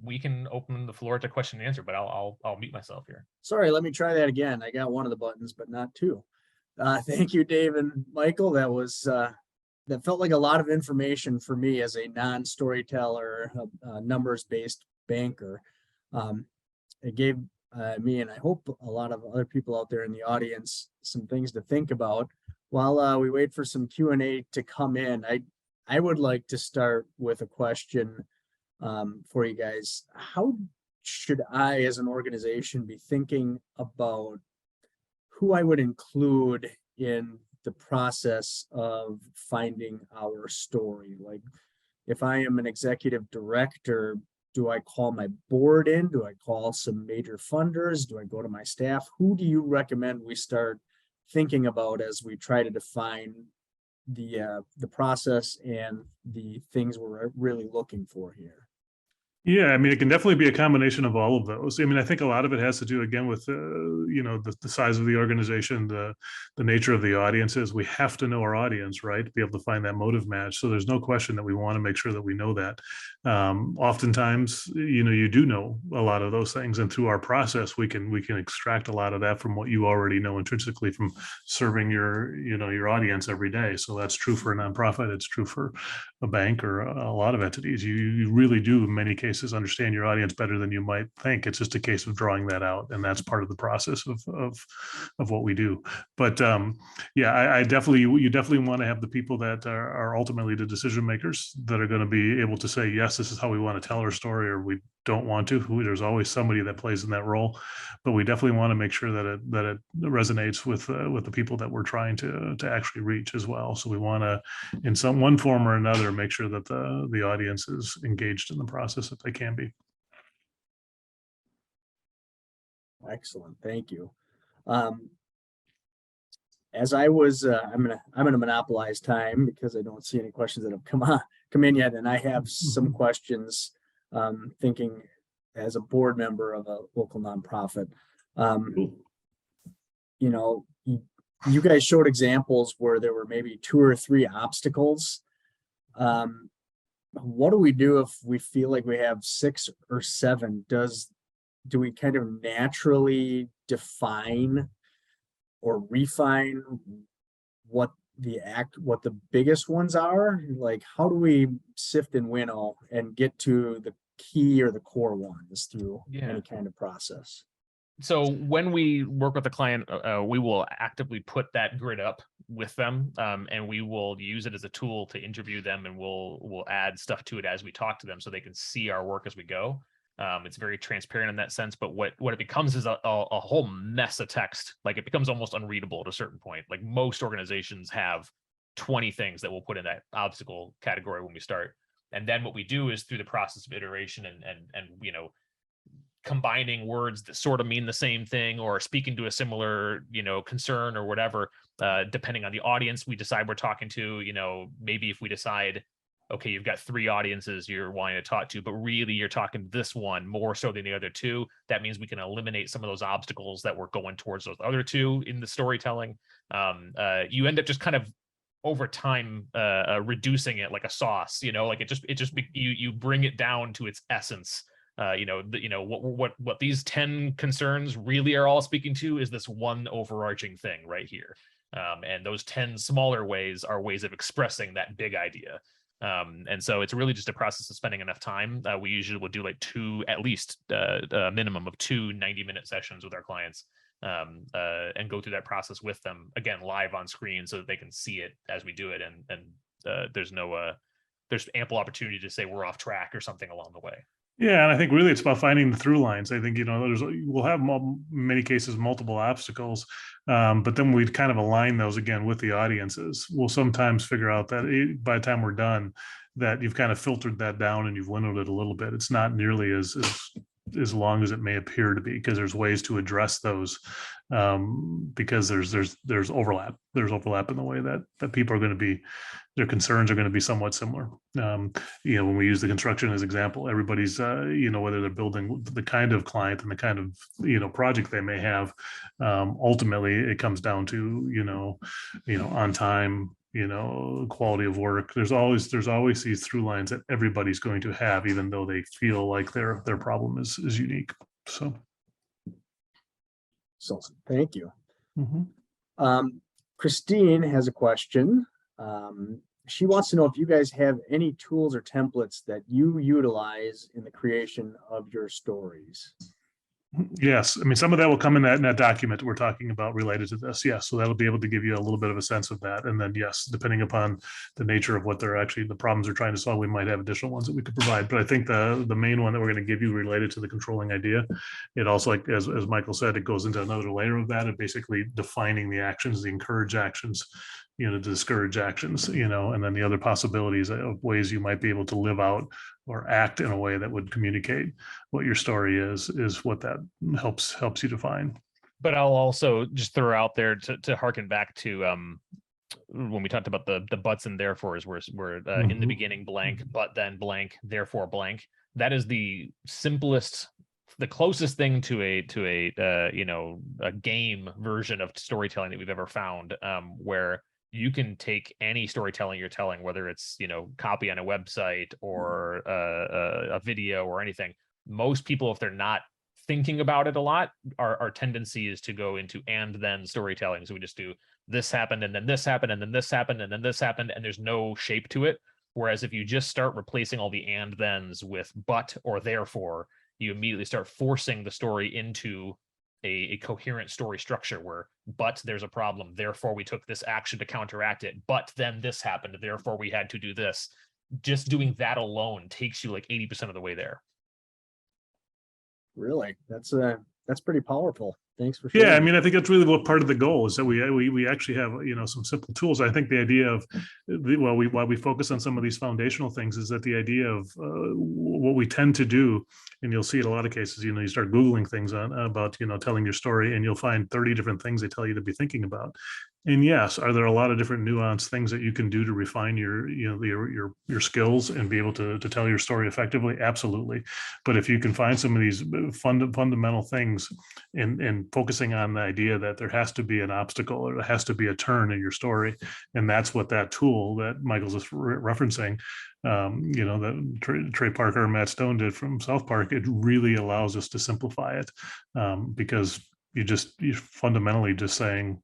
we can open the floor to question and answer, but I'll mute myself here. Sorry, let me try that again. I got one of the buttons, but not 2. Thank you, Dave and Michael. That was that felt like a lot of information for me as a non-storyteller, numbers-based banker. It gave me, and I hope a lot of other people out there in the audience, some things to think about while we wait for some Q&A to come in. I would like to start with a question for you guys. How should I, as an organization, be thinking about who I would include in the process of finding our story? Like, if I am an executive director, do I call my board in? Do I call some major funders? Do I go to my staff? Who do you recommend we start thinking about as we try to define the process and the things we're really looking for here? Yeah, I mean, it can definitely be a combination of all of those. I mean, I think a lot of it has to do, again, with, the size of the organization, the nature of the audiences. We have to know our audience, right, to be able to find that motive match. So there's no question that we want to make sure that we know that. Oftentimes, you do know a lot of those things. And through our process, we can extract a lot of that from what you already know intrinsically from serving your audience every day. So that's true for a nonprofit. It's true for a bank or a lot of entities. You really do, in many cases, cases understand your audience better than you might think. It's just a case of drawing that out, and that's part of the process of what we do. But yeah, I definitely, you definitely want to have the people that are ultimately the decision makers that are going to be able to say, yes, this is how we want to tell our story, or we don't want to. There's always somebody that plays in that role, but we definitely want to make sure that it resonates with the people that we're trying to actually reach as well. So we want to, in one form or another, make sure that the audience is engaged in the process if they can be. Excellent, thank you. As I was, I'm gonna monopolize time because I don't see any questions that have come in yet, and I have some questions. Thinking as a board member of a local nonprofit, you know, you guys showed examples where there were maybe 2 or 3 obstacles. What do we do if we feel like we have 6 or 7? Do we kind of naturally define or refine what the biggest ones are? Like, how do we sift and winnow and get to the key or the core ones through any kind of process? So when we work with a client, we will actively put that grid up with them, and we will use it as a tool to interview them, and we'll add stuff to it as we talk to them so they can see our work as we go. It's very transparent in that sense, but what it becomes is a whole mess of text. Like, it becomes almost unreadable at a certain point. Like, most organizations have 20 things that we'll put in that obstacle category when we start. And then what we do is, through the process of iteration and you know, combining words that sort of mean the same thing or speaking to a similar, you know, concern or whatever, depending on the audience we decide we're talking to. You know, maybe if we decide, okay, you've got 3 audiences you're wanting to talk to, but really you're talking to this one more so than the other 2. That means we can eliminate some of those obstacles that we're going towards those other 2 in the storytelling. You end up just kind of over time reducing it like a sauce, you know, like you bring it down to its essence. You know, what these 10 concerns really are all speaking to is this one overarching thing right here. And those 10 smaller ways are ways of expressing that big idea. And so it's really just a process of spending enough time. We usually will do like 2, at least a minimum of 2 90-minute sessions with our clients, and go through that process with them, again, live on screen, so that they can see it as we do it. And there's ample opportunity to say we're off track or something along the way. Yeah, and I think really it's about finding the through lines. I think, you know, we'll have many cases multiple obstacles, but then we kind of align those again with the audiences. We'll sometimes figure out that by the time we're done, that you've kind of filtered that down and you've winnowed it a little bit. It's not nearly as long as it may appear to be, because there's ways to address those, because there's overlap. There's overlap in the way that people are going to be, their concerns are going to be somewhat similar. You know, when we use the construction as example, everybody's, you know, whether they're building the kind of client and the kind of, you know, project they may have, ultimately it comes down to, you know, on time, you know, quality of work. There's always these through lines that everybody's going to have, even though they feel like their problem is unique. So thank you. Christine has a question. She wants to know if you guys have any tools or templates that you utilize in the creation of your stories. Yes, I mean, some of that will come in that document we're talking about related to this. Yes, so that'll be able to give you a little bit of a sense of that. And then, yes, depending upon the nature of what they're actually, the problems they're trying to solve, we might have additional ones that we could provide. But I think the main one that we're going to give you related to the controlling idea, it also, like as Michael said, it goes into another layer of that, and basically defining the actions, the encourage actions, you know, to discourage actions, you know, and then the other possibilities of ways you might be able to live out or act in a way that would communicate what your story is what that helps you define. But I'll also just throw out there to harken back to when we talked about the buts and therefores, where in the beginning blank, but then blank, therefore blank. That is the simplest, the closest thing to a you know, a game version of storytelling that we've ever found, where you can take any storytelling you're telling, whether it's, you know, copy on a website or a video or anything. Most people, if they're not thinking about it a lot, our tendency is to go into and then storytelling. So we just do this happened and then this happened and then this happened and then this happened, and there's no shape to it. Whereas if you just start replacing all the and thens with but or therefore, you immediately start forcing the story into a coherent story structure where, but there's a problem, therefore we took this action to counteract it, but then this happened, therefore we had to do this. Just doing that alone takes you like 80% of the way there. Really, that's pretty powerful. Thanks for sharing. Yeah, I mean, I think that's really what part of the goal is, that we actually have, you know, some simple tools. I think the idea of why we focus on some of these foundational things is that the idea of what we tend to do, and you'll see in a lot of cases, you know, you start Googling things about, you know, telling your story, and you'll find 30 different things they tell you to be thinking about. And yes, are there a lot of different nuanced things that you can do to refine your, you know, your skills and be able to tell your story effectively? Absolutely. But if you can find some of these fundamental things and focusing on the idea that there has to be an obstacle or there has to be a turn in your story, and that's what that tool that Michael's is referencing, you know, that Trey Parker and Matt Stone did from South Park, it really allows us to simplify it, because you're fundamentally just saying,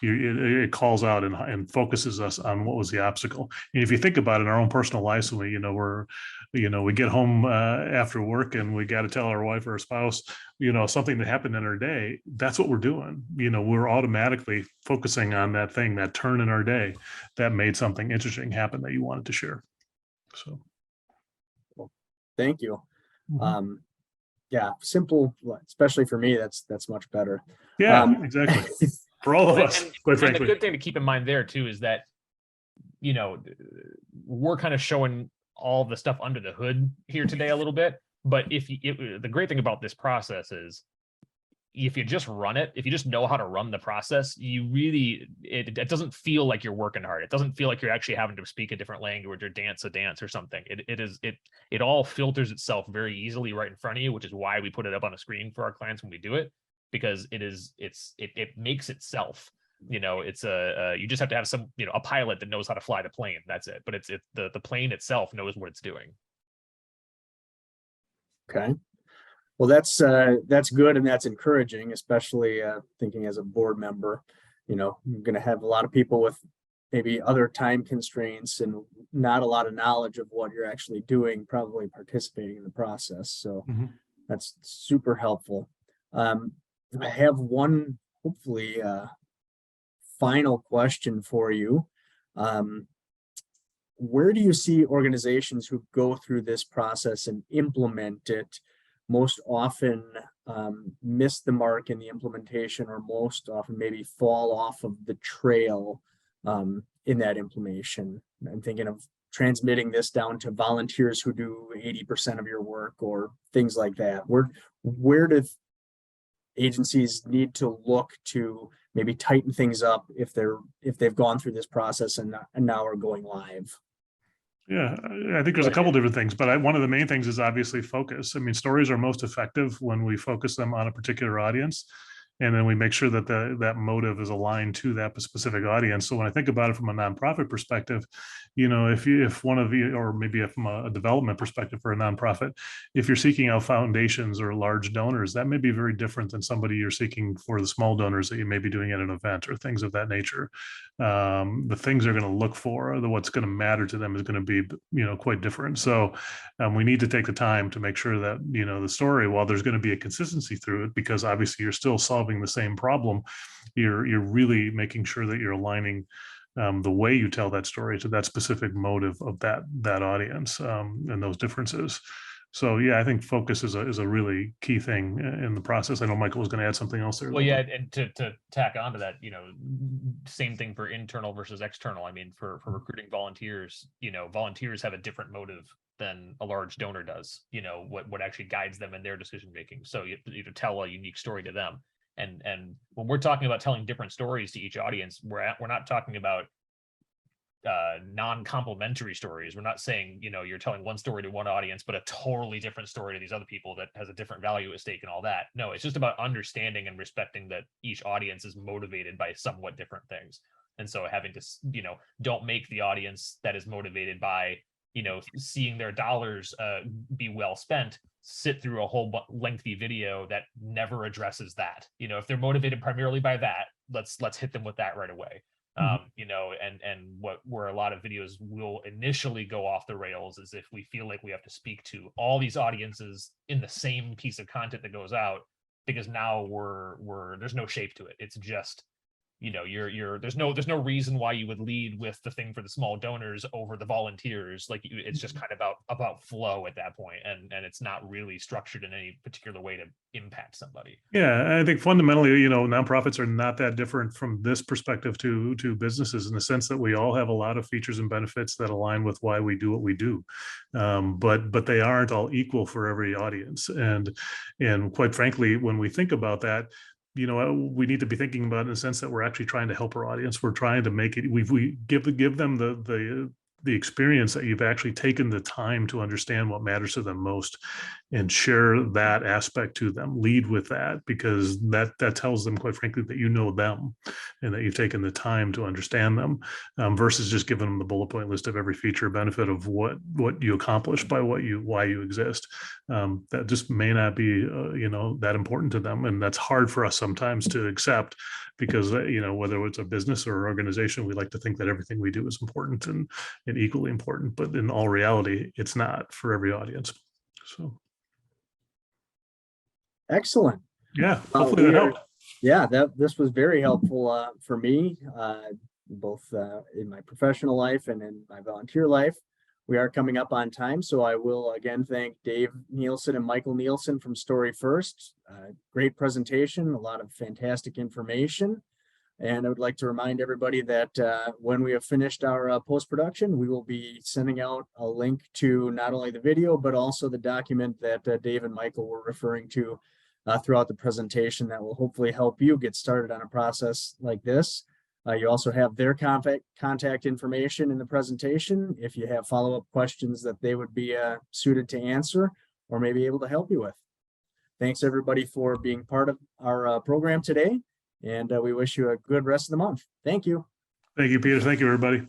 it calls out and focuses us on what was the obstacle. And if you think about it in our own personal lives, when we get home after work and we got to tell our wife or our spouse, you know, something that happened in our day, that's what we're doing. You know, we're automatically focusing on that thing, that turn in our day that made something interesting happen that you wanted to share. So, well, thank you. Yeah, simple, especially for me, that's much better. Yeah, exactly. For all of us, quite frankly. And the good thing to keep in mind there too is that, you know, we're kind of showing all the stuff under the hood here today a little bit. But the great thing about this process is, if you just run it, if you just know how to run the process, you really, it doesn't feel like you're working hard. It doesn't feel like you're actually having to speak a different language or dance a dance or something. It all filters itself very easily right in front of you, which is why we put it up on a screen for our clients when we do it, because it makes itself. You know, it's you just have to have some, you know, a pilot that knows how to fly the plane. That's it. But the plane itself knows what it's doing. Okay. Well, that's good, and that's encouraging, especially thinking as a board member. You know, you're going to have a lot of people with maybe other time constraints and not a lot of knowledge of what you're actually doing, probably participating in the process. So that's super helpful. I have one, hopefully, final question for you. Where do you see organizations who go through this process and implement it most often miss the mark in the implementation, or most often maybe fall off of the trail in that implementation? I'm thinking of transmitting this down to volunteers who do 80% of your work or things like that. Where do agencies need to look to maybe tighten things up if they've gone through this process and now are going live? Yeah, I think there's a couple different things, but one of the main things is obviously focus. I mean, stories are most effective when we focus them on a particular audience, and then we make sure that that motive is aligned to that specific audience. So when I think about it from a nonprofit perspective, you know, if one of you, or maybe from a development perspective for a nonprofit, if you're seeking out foundations or large donors, that may be very different than somebody you're seeking for the small donors that you may be doing at an event or things of that nature. The things they're going to look for, what's going to matter to them is going to be, you know, quite different. So we need to take the time to make sure that, you know, the story, while there's going to be a consistency through it, because obviously you're still solving the same problem, you're really making sure that you're aligning the way you tell that story to that specific motive of that audience, and those differences. So yeah, I think focus is a really key thing in the process. I know Michael was going to add something else there. Well, yeah, and to tack onto that, you know, same thing for internal versus external. I mean, for recruiting volunteers, you know, volunteers have a different motive than a large donor does. You know, what actually guides them in their decision making. So you to tell a unique story to them. And when we're talking about telling different stories to each audience, we're not talking about non-complementary stories. We're not saying, you know, you're telling one story to one audience, but a totally different story to these other people that has a different value at stake and all that. No, it's just about understanding and respecting that each audience is motivated by somewhat different things. And so having to, you know, don't make the audience that is motivated by, you know, seeing their dollars be well spent, sit through a whole lengthy video that never addresses that. You know, if they're motivated primarily by that, let's hit them with that right away. You know, and where a lot of videos will initially go off the rails is if we feel like we have to speak to all these audiences in the same piece of content that goes out, because now there's no shape to it. It's just, you know, there's no reason why you would lead with the thing for the small donors over the volunteers. Like it's just kind of about flow at that point, and it's not really structured in any particular way to impact somebody. Yeah, I think fundamentally, you know, nonprofits are not that different from this perspective to businesses, in the sense that we all have a lot of features and benefits that align with why we do what we do, but they aren't all equal for every audience. And quite frankly, when we think about that, you know, we need to be thinking about it in the sense that we're actually trying to help our audience. We're trying to make it, we give them the experience that you've actually taken the time to understand what matters to them most, and share that aspect to them. Lead with that, because that tells them, quite frankly, that you know them and that you've taken the time to understand them, versus just giving them the bullet point list of every feature benefit of what you accomplish by why you exist. That just may not be you know, that important to them, and that's hard for us sometimes to accept, because you know, whether it's a business or an organization, we like to think that everything we do is important and equally important, but in all reality, it's not for every audience. So Excellent. yeah, hopefully that helped. Yeah, this was very helpful for me, both in my professional life and in my volunteer life. We are coming up on time, so I will again thank Dave Nielsen and Michael Nielsen from Story First. Great presentation, a lot of fantastic information. And I would like to remind everybody that when we have finished our post-production, we will be sending out a link to not only the video, but also the document that Dave and Michael were referring to throughout the presentation, that will hopefully help you get started on a process like this. You also have their contact information in the presentation if you have follow-up questions that they would be suited to answer or maybe able to help you with. Thanks everybody for being part of our program today, and we wish you a good rest of the month. Thank you. Thank you, Peter. Thank you, everybody.